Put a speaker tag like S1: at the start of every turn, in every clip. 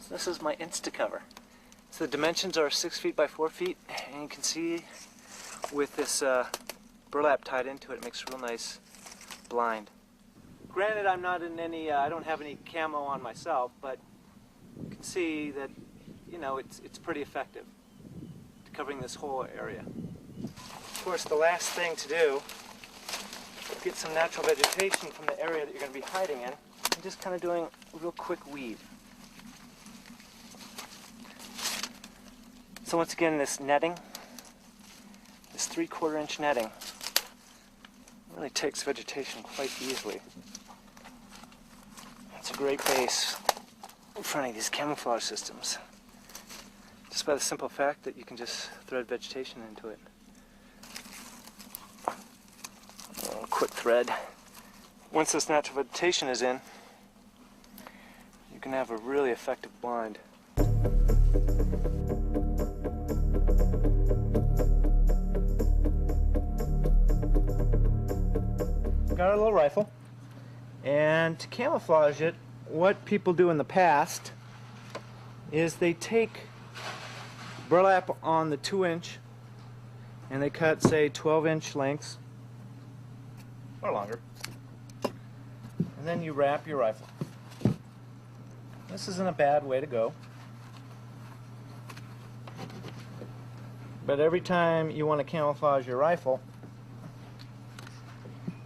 S1: This is my Instacover. So the dimensions are 6 feet by 4 feet, and you can see with this burlap tied into it, it makes a real nice blind. Granted, I'm not in any, I don't have any camo on myself, but you can see that, you know, it's pretty effective to covering this whole area. Of course, the last thing to do is get some natural vegetation from the area that you're going to be hiding in, and just kind of doing a real quick weed. So once again, this netting, this 3/4 inch netting, really takes vegetation quite easily. It's a great base in front of these camouflage systems, just by the simple fact that you can just thread vegetation into it. A quick thread. Once this natural vegetation is in, you can have a really effective blind. Got our little rifle, and to camouflage it, what people do in the past is they take burlap on the 2-inch and they cut, say, 12-inch lengths or longer, and then you wrap your rifle. This isn't a bad way to go, but every time you want to camouflage your rifle,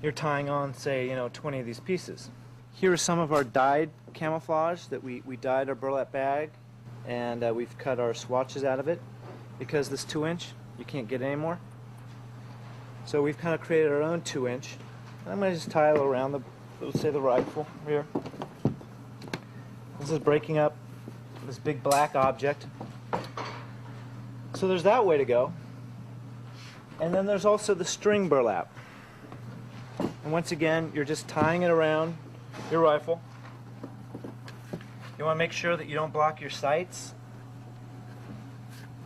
S1: you're tying on, say, 20 of these pieces. Here are some of our dyed camouflage that we dyed our burlap bag, and we've cut our swatches out of it because this 2-inch you can't get anymore. So we've kind of created our own 2-inch. I'm going to just tie it around the, let's say, the rifle here. This is breaking up this big black object. So there's that way to go. And then there's also the string burlap. And once again, you're just tying it around your rifle. You want to make sure that you don't block your sights.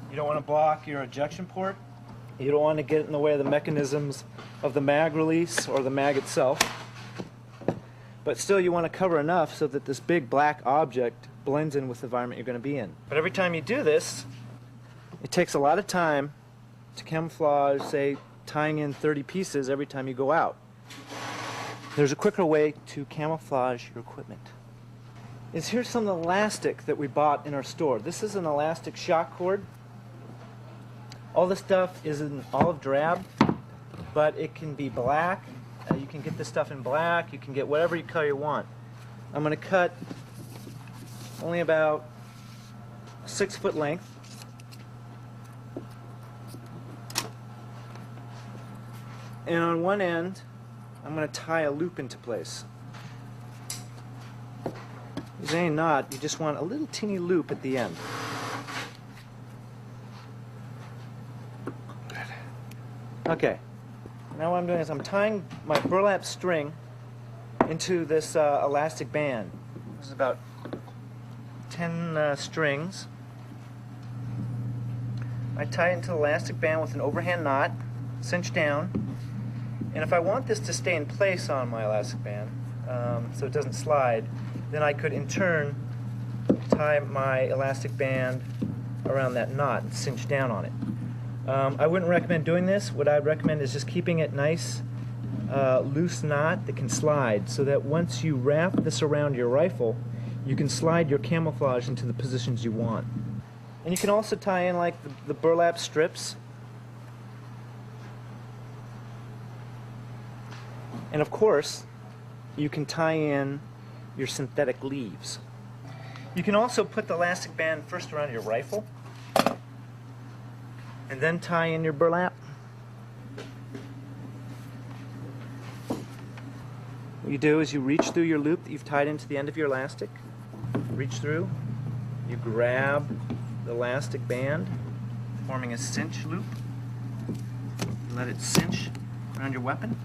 S1: You don't want to block your ejection port. You don't want to get in the way of the mechanisms of the mag release or the mag itself. But still, you want to cover enough so that this big black object blends in with the environment you're going to be in. But every time you do this, it takes a lot of time to camouflage, say, tying in 30 pieces every time you go out. There's a quicker way to camouflage your equipment. Here's some of the elastic that we bought in our store. This is an elastic shock cord. All this stuff is in olive drab, but it can be black. You can get this stuff in black. You can get whatever color you want. I'm going to cut only about 6 foot length. And on one end, I'm going to tie a loop into place. This ain't knot, you just want a little teeny loop at the end. Okay, now what I'm doing is I'm tying my burlap string into this elastic band. This is about 10 strings. I tie it into the elastic band with an overhand knot, cinch down. And if I want this to stay in place on my elastic band, so it doesn't slide, then I could in turn tie my elastic band around that knot and cinch down on it. I wouldn't recommend doing this. What I'd recommend is just keeping it nice, loose knot that can slide, so that once you wrap this around your rifle, you can slide your camouflage into the positions you want. And you can also tie in like the burlap strips. And of course, you can tie in your synthetic leaves. You can also put the elastic band first around your rifle and then tie in your burlap. What you do is you reach through your loop that you've tied into the end of your elastic, reach through, you grab the elastic band, forming a cinch loop, you let it cinch around your weapon,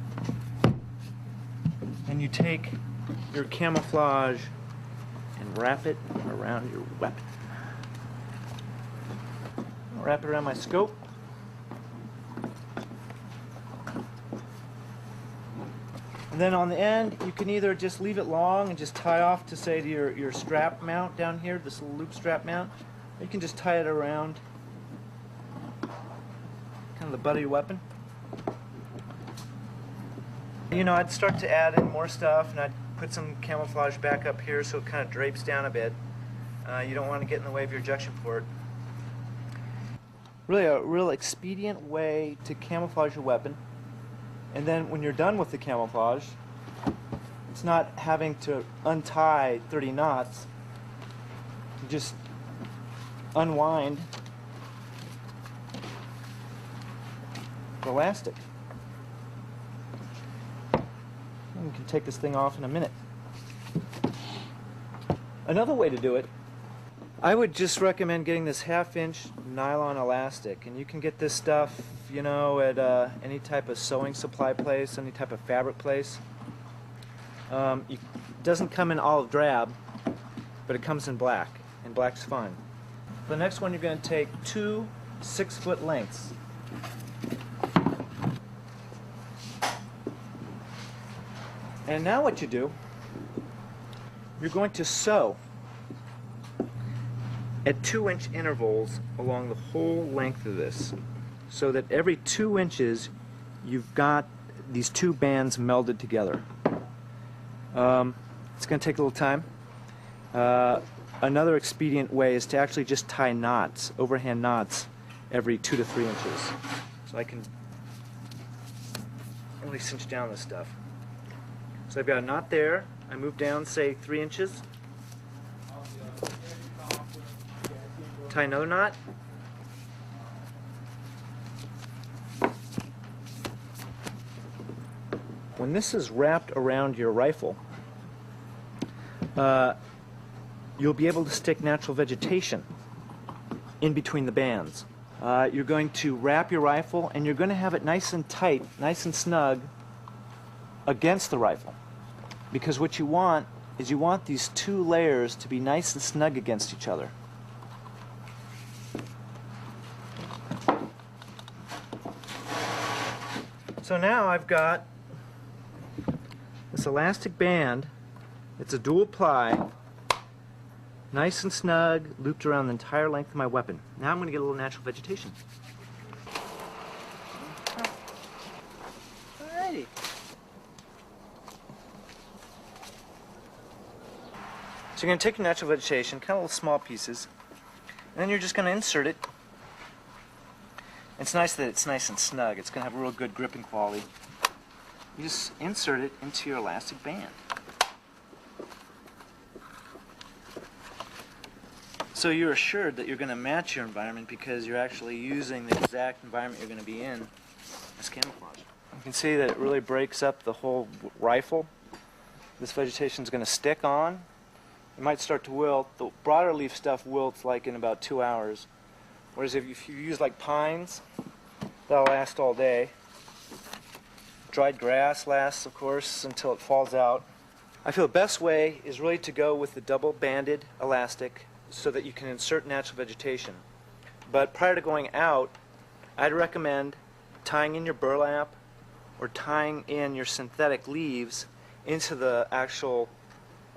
S1: and you take your camouflage and wrap it around your weapon. I'll wrap it around my scope. And then on the end, you can either just leave it long and just tie off to, say, to your strap mount down here, this little loop strap mount. Or you can just tie it around kind of the butt of your weapon. You know, I'd start to add in more stuff, and I'd put some camouflage back up here so it kind of drapes down a bit. You don't want to get in the way of your ejection port. Really a real expedient way to camouflage your weapon. And then when you're done with the camouflage, it's not having to untie 30 knots. You just unwind the elastic. And you can take this thing off in a minute. Another way to do it, I would just recommend getting this 1/2-inch nylon elastic, and you can get this stuff, you know, at any type of sewing supply place, any type of fabric place. It doesn't come in olive drab, but it comes in black, and black's fine. For the next one, you're going to take 2 6-foot lengths. And now what you do, you're going to sew at 2-inch intervals along the whole length of this, so that every 2 inches you've got these 2 bands melded together. It's going to take a little time. Another expedient way is to actually just tie knots, overhand knots, every 2 to 3 inches. So I can really cinch down this stuff. So I've got a knot there. I move down, say, 3 inches. Tie another knot. When this is wrapped around your rifle, you'll be able to stick natural vegetation in between the bands. You're going to wrap your rifle, and you're going to have it nice and tight, nice and snug against the rifle. Because what you want is you want these 2 layers to be nice and snug against each other. So now I've got this elastic band. It's a dual ply, nice and snug, looped around the entire length of my weapon. Now I'm going to get a little natural vegetation. Alrighty. So you're going to take your natural vegetation, kind of little small pieces, and then you're just going to insert it. It's nice that it's nice and snug. It's going to have a real good gripping quality. You just insert it into your elastic band. So you're assured that you're going to match your environment because you're actually using the exact environment you're going to be in as camouflage. You can see that it really breaks up the whole rifle. This vegetation is going to stick on. It might start to wilt. The broader leaf stuff wilts like in about 2 hours. Whereas if you use like pines, that'll last all day. Dried grass lasts, of course, until it falls out. I feel the best way is really to go with the double banded elastic so that you can insert natural vegetation. But prior to going out, I'd recommend tying in your burlap or tying in your synthetic leaves into the actual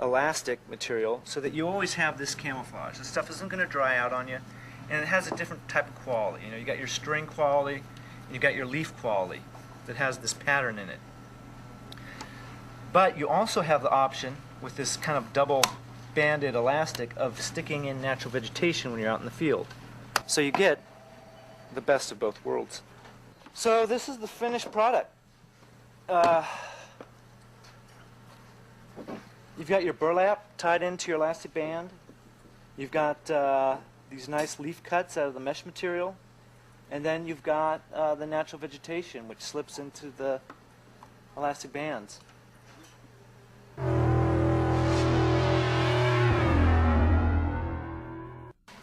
S1: elastic material so that you always have this camouflage. This stuff isn't going to dry out on you, and it has a different type of quality. You know, you got your string quality, and you got your leaf quality that has this pattern in it. But you also have the option with this kind of double banded elastic of sticking in natural vegetation when you're out in the field. So you get the best of both worlds. So this is the finished product. You've got your burlap tied into your elastic band. You've got these nice leaf cuts out of the mesh material. And then you've got the natural vegetation, which slips into the elastic bands.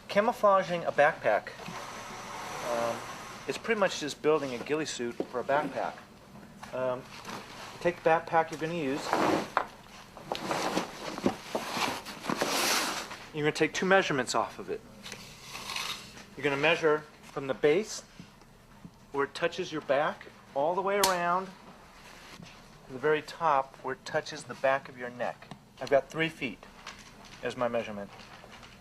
S1: Camouflaging a backpack. It's pretty much just building a ghillie suit for a backpack. Take the backpack you're going to use. You're going to take 2 measurements off of it. You're going to measure from the base where it touches your back all the way around to the very top where it touches the back of your neck. I've got 3 feet as my measurement,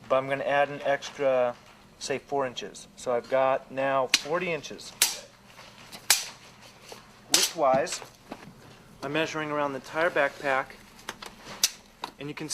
S1: but I'm going to add an extra, say 4 inches. So I've got now 40 inches. Width-wise, I'm measuring around the entire backpack, and you can